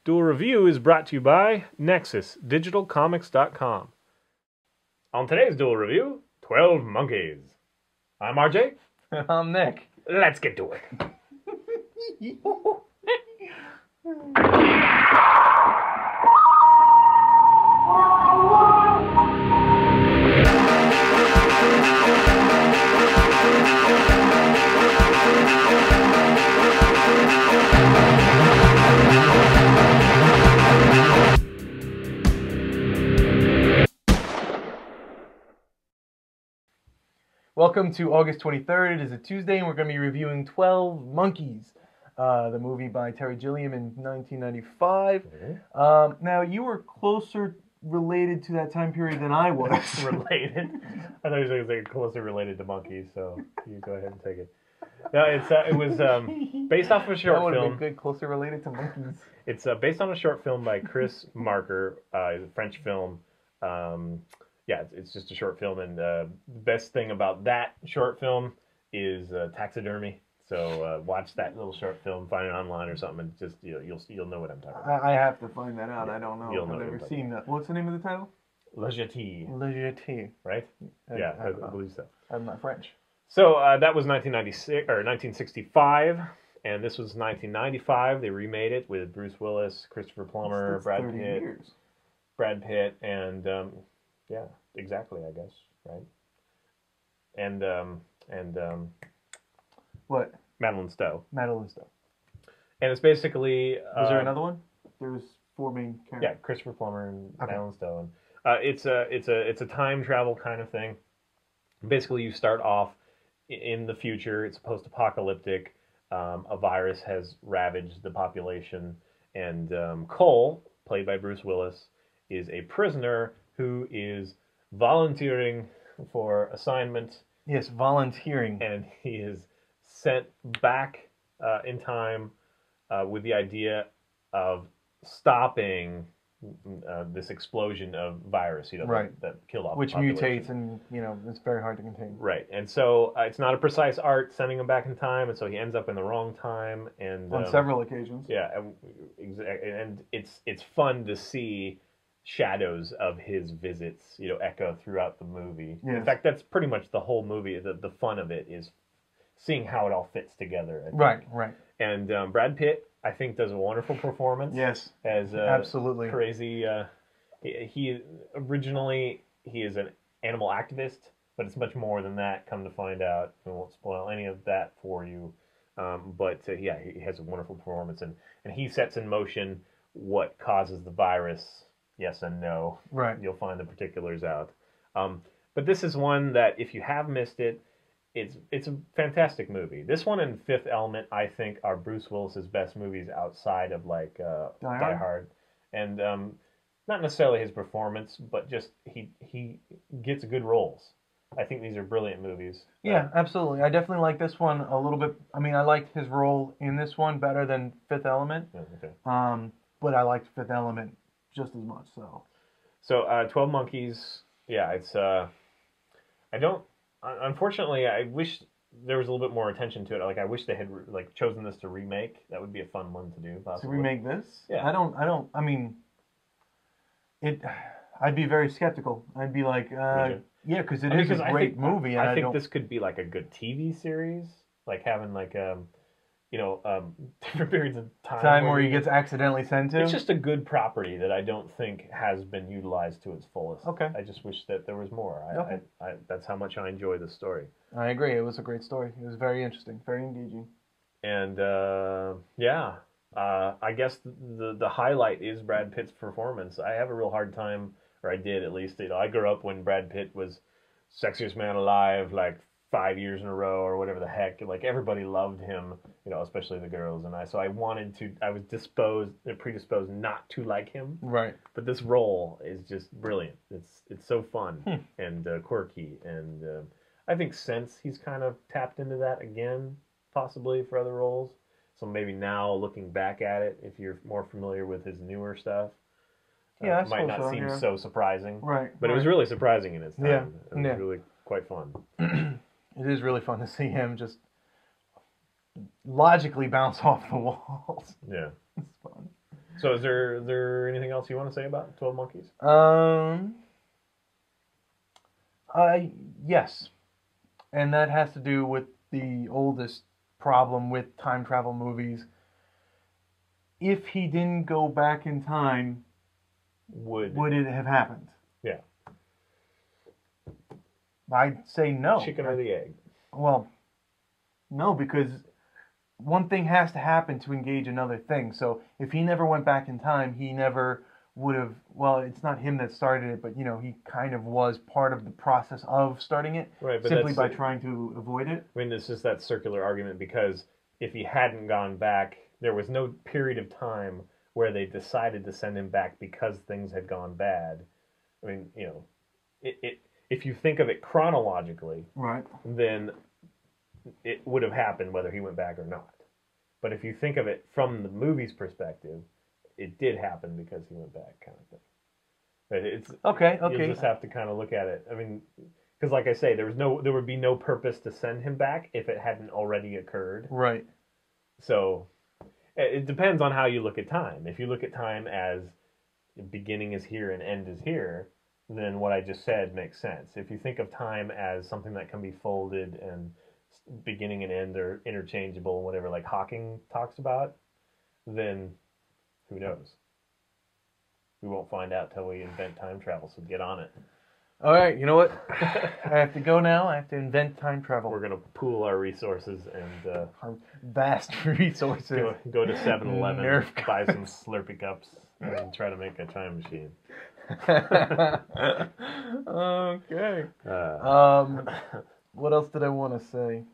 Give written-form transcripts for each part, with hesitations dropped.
Duel Review is brought to you by NexusDigitalComics.com. On today's Duel Review, 12 Monkeys. I'm RJ. I'm Nick. Let's get to it. Welcome to August 23rd. It is a Tuesday, and we're going to be reviewing 12 Monkeys, the movie by Terry Gilliam in 1995. Now, you were closer related to that time period than I was. Related? I thought you were going to say closely related to monkeys, so you go ahead and take it. No, it was based off of a short that would have film. been good, closer related to monkeys. It's based on a short film by Chris Marker, a French film. Yeah, it's just a short film, and the best thing about that short film is taxidermy. So watch that little short film, find it online or something, and just you'll know what I'm talking about. I have to find that out. Yeah, I don't know. You'll know I've never seen that. What's the name of the title? Le Jetée. Le Jetée. Right? Yeah, I believe so. I'm not French. So that was 1996 or 1965, and this was 1995. They remade it with Bruce Willis, Christopher Plummer, Brad Pitt, and yeah, exactly, I guess, right? And what? Madeline Stowe. Madeline Stowe. And it's basically was there another one? There was four main characters. Yeah, Christopher Plummer and Madeline Stowe. And it's a time travel kind of thing. Basically, you start off in the future. It's post-apocalyptic. A virus has ravaged the population, and Cole, played by Bruce Willis, is a prisoner who is volunteering for assignment. Yes, volunteering. And he is sent back in time with the idea of stopping this explosion of virus, right, that killed off which the population. Mutates, and it's very hard to contain. Right, and so it's not a precise art sending him back in time, and so he ends up in the wrong time, and on several occasions. Yeah, and it's fun to see shadows of his visits, echo throughout the movie. Yes. In fact, that's pretty much the whole movie. The fun of it is seeing how it all fits together. Right. And Brad Pitt, I think, does a wonderful performance. Yes, as absolutely crazy. He originally is an animal activist, but it's much more than that. Come to find out, we won't spoil any of that for you. But yeah, he has a wonderful performance, and he sets in motion what causes the virus. Yes and no. Right. You'll find the particulars out. But this is one that, if you have missed it, it's a fantastic movie. This one and Fifth Element, I think, are Bruce Willis's best movies outside of Die Hard. And not necessarily his performance, but just he gets good roles. I think these are brilliant movies. Yeah, absolutely. I definitely like this one a little bit. I mean, I liked his role in this one better than Fifth Element. Okay. But I liked Fifth Element just as much. So 12 Monkeys. Yeah, it's unfortunately, I wish there was a little bit more attention to it. Like, I wish they had chosen this to remake. That would be a fun one to do, possibly. To remake this? Yeah. I mean, I'd be very skeptical. I'd be like, yeah, because it is a great movie. And I think this could be like a good TV series, like having different periods of time where he gets accidentally sent to. It's just a good property that I don't think has been utilized to its fullest. Okay. I just wish that there was more. Okay. That's how much I enjoy this story. I agree. It was a great story. It was very interesting, very engaging. And I guess the highlight is Brad Pitt's performance. I have a real hard time, or I did at least. I grew up when Brad Pitt was sexiest man alive, 5 years in a row or whatever the heck. Everybody loved him, especially the girls. And I was predisposed not to like him. Right. But this role is just brilliant. It's so fun and quirky. And I think since he's kind of tapped into that again, possibly for other roles. So maybe now looking back at it, if you're more familiar with his newer stuff, it might not seem so surprising. Right. But it was really surprising in its time. Yeah. It was really quite fun. It is really fun to see him just logically bounce off the walls. Yeah. It's fun. So is there anything else you want to say about 12 Monkeys? Yes. And that has to do with the oldest problem with time travel movies. If he didn't go back in time, would it have happened? Yeah. I'd say no. Chicken or the egg? Well, no, because one thing has to happen to engage another thing. So if he never went back in time, he never would have, well, it's not him that started it, but, he kind of was part of the process of starting it, right, but simply by trying to avoid it. I mean, it's just that circular argument, because if he hadn't gone back, there was no period of time where they decided to send him back because things had gone bad. I mean, if you think of it chronologically, right, then it would have happened whether he went back or not. But if you think of it from the movie's perspective, it did happen because he went back, kind of thing. But it's okay. You just have to kind of look at it. I mean, because like I say, there would be no purpose to send him back if it hadn't already occurred. Right. So it depends on how you look at time. If you look at time as beginning is here and end is here, then what I just said makes sense. If you think of time as something that can be folded and beginning and end are interchangeable, whatever, like Hawking talks about, then who knows? We won't find out till we invent time travel, so get on it. All right, you know what? I have to go now. I have to invent time travel. We're going to pool our resources and... our vast resources. Go to 7-Eleven, buy some Slurpee cups, and try to make a time machine. Okay. What else did I want to say?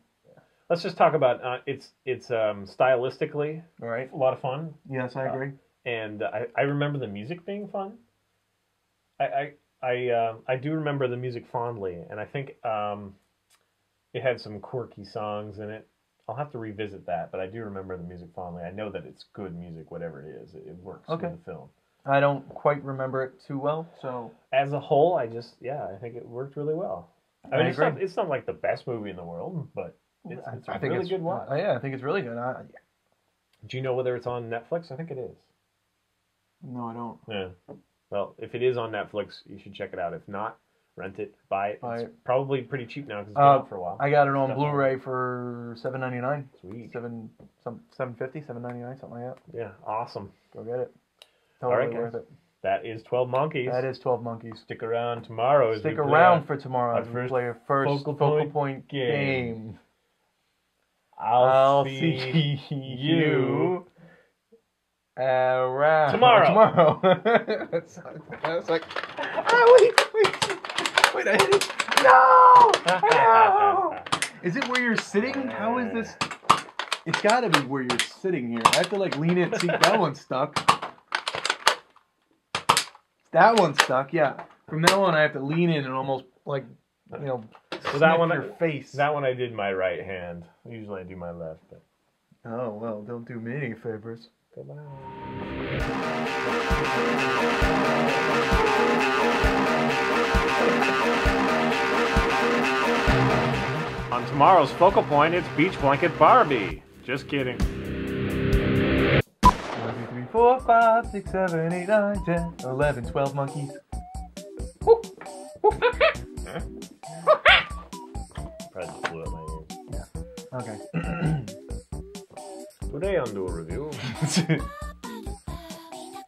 Let's just talk about it's stylistically all right, a lot of fun. Yes, I agree. And I remember the music being fun. I do remember the music fondly, and I think it had some quirky songs in it. I'll have to revisit that, but I do remember the music fondly. I know that it's good music, whatever it is. It works with the film. I don't quite remember it too well, so... As a whole, I think it worked really well. I mean, agree. It's not like the best movie in the world, but it's a really good watch. Yeah, I think it's really good. Do you know whether it's on Netflix? I think it is. No, I don't. Yeah. Well, if it is on Netflix, you should check it out. If not, rent it, buy it. It's probably pretty cheap now because it's been out for a while. I got it on Blu-ray for $7.99. Sweet. $7.50, $7.99, something like that. Yeah, awesome. Go get it. Totally worth it. That is 12 Monkeys. That is 12 Monkeys. Stick around tomorrow. Stick around for tomorrow as we play our first focal point game. I'll see you around tomorrow. That's like, wait, I hit it. No! Is it where you're sitting? How is this? It's got to be where you're sitting here. I have to lean in. See, that one's stuck. That one's stuck, yeah. From now on, I have to lean in and almost, so that one, your face. That one I did my right hand. Usually I do my left. But... Oh, well, don't do me any favors. Goodbye. On tomorrow's Focal Point, it's Beach Blanket Barbie. Just kidding. 1, 2, 3, 4, 5, 6, 7, 8, 9, 10, 11, 12 monkeys. Probably just blew out my ears. Yeah. Okay. Today on Duel Review.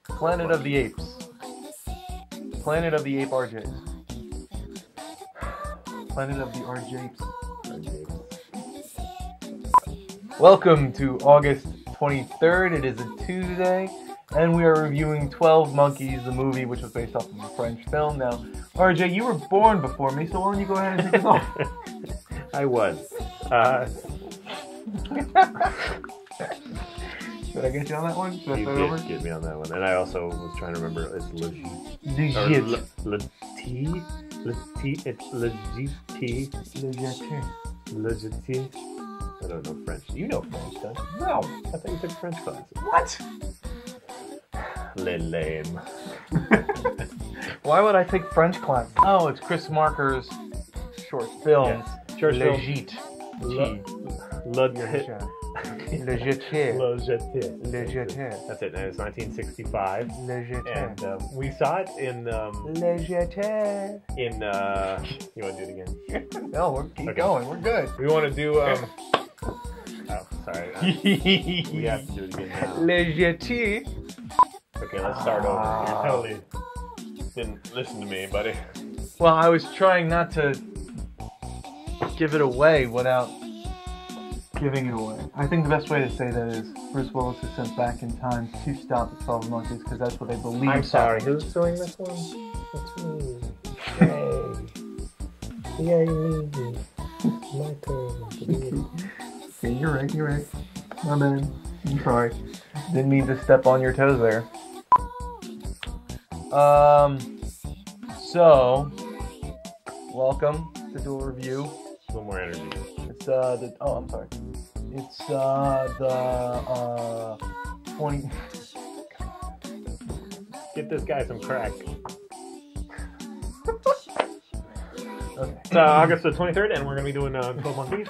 Planet of the Apes. Planet of the Ape RJs. Planet of the RJapes. Welcome to August 23rd. It is a Tuesday, and we are reviewing 12 Monkeys, the movie, which was based off of a French film. Now, RJ, you were born before me, so why don't you go ahead and take us off? I was. Did I get you on that one? You did get me on that one, and I also was trying to remember it's legit. It's legit. I don't know French. You know French, don't you? No. I thought you took French classes. What? Lame. Why would I take French class? Oh, it's Chris Marker's short film. Yes. Short film. Legit. Legit. Le Jeté. Le Jeté. Le Jeté. That's it. And it's 1965. Le Jeté. And we saw it in Le Jeté. in you want to do it again? No, we're keep going. We're good. We want to do oh, sorry. We have to do it again now. Le Jeté. Okay, let's start over. You totally didn't listen to me, buddy. Well, I was trying not to give it away without giving it away. I think the best way to say that is Bruce Willis is sent back in time to stop the 12 monkeys because that's what they believe. I'm sorry, who's doing this one? It's me. Yay. Yay, me. It's my turn. Yeah, you're right. My bad. I'm sorry. Didn't mean to step on your toes there. So, welcome to Duel Review. A little more energy. It's I'm sorry. It's the 20. Get this guy some crack. Okay. It's August the 23rd, and we're going to be doing 12 Monkeys.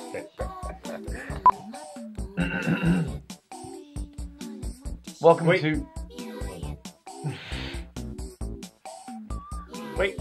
Okay. Welcome Wait. to. Wait.